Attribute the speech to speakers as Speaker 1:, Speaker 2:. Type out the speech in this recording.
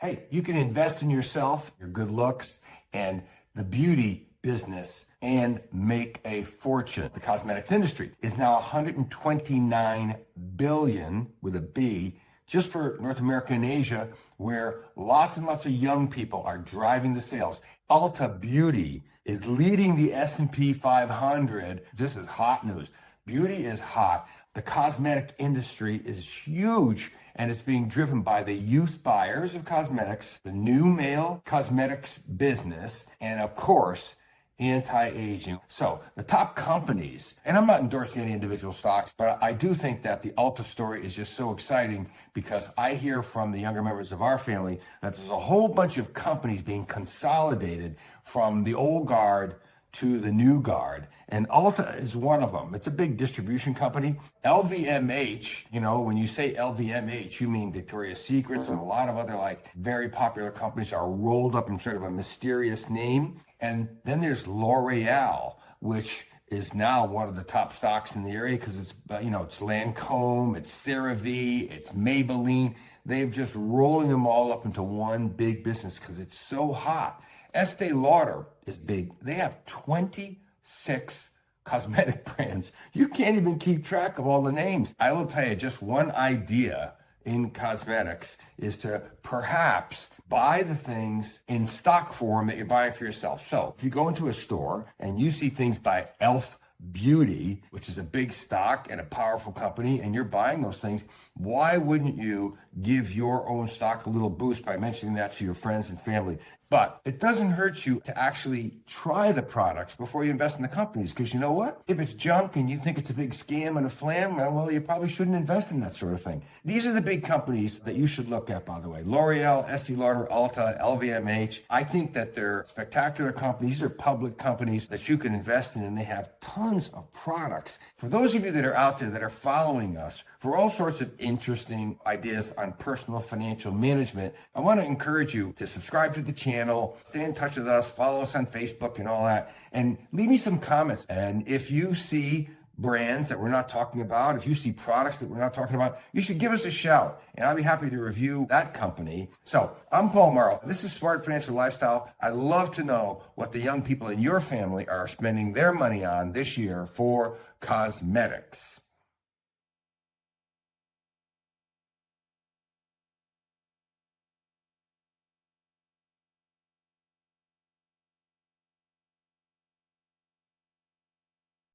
Speaker 1: Hey, you can invest in yourself, your good looks, and the beauty business and make a fortune. The cosmetics industry is now 129 billion with a B just for North America and Asia, where lots and lots of young people are driving the sales. Ultabeauty is leading the S&P 500. This is hot news. Beauty is hot. The cosmetic industry is huge, and it's being driven by the youth buyers of cosmetics, the new male cosmetics business, and of course, anti-aging. So the top companies, and I'm not endorsing any individual stocks, but I do think that the Ulta story is just so exciting because I hear from the younger members of our family that there's a whole bunch of companies being consolidated from the old guard to the new guard, and Ulta is one of them. It's a big distribution company. LVMH, when you say LVMH, you mean Victoria's Secrets and a lot of other very popular companies are rolled up in sort of a mysterious name. And then there's L'Oreal, which is now one of the top stocks in the area because it's Lancome, it's CeraVe, it's Maybelline. They're just rolling them all up into one big business because it's so hot. Estee Lauder is big. They have 26 cosmetic brands. You can't even keep track of all the names. I will tell you, just one idea in cosmetics is to perhaps buy the things in stock form that you're buying for yourself. So if you go into a store and you see things by Elf Beauty, which is a big stock and a powerful company, and you're buying those things, why wouldn't you give your own stock a little boost by mentioning that to your friends and family? But it doesn't hurt you to actually try the products before you invest in the companies, because you know what? If it's junk and you think it's a big scam and a flam, well, you probably shouldn't invest in that sort of thing. These are the big companies that you should look at, by the way. L'Oreal, Estee Lauder, Ulta, LVMH. I think that they're spectacular companies. These are public companies that you can invest in, and they have tons of products. For those of you that are out there that are following us for all sorts of interesting ideas on personal financial management, I want to encourage you to subscribe to the channel, stay in touch with us, follow us on Facebook and all that, and leave me some comments. And if you see brands that we're not talking about, if you see products that we're not talking about, you should give us a shout, and I'll be happy to review that company. So I'm Paul Morrow. This is Smart Financial Lifestyle. I'd love to know what the young people in your family are spending their money on this year for cosmetics.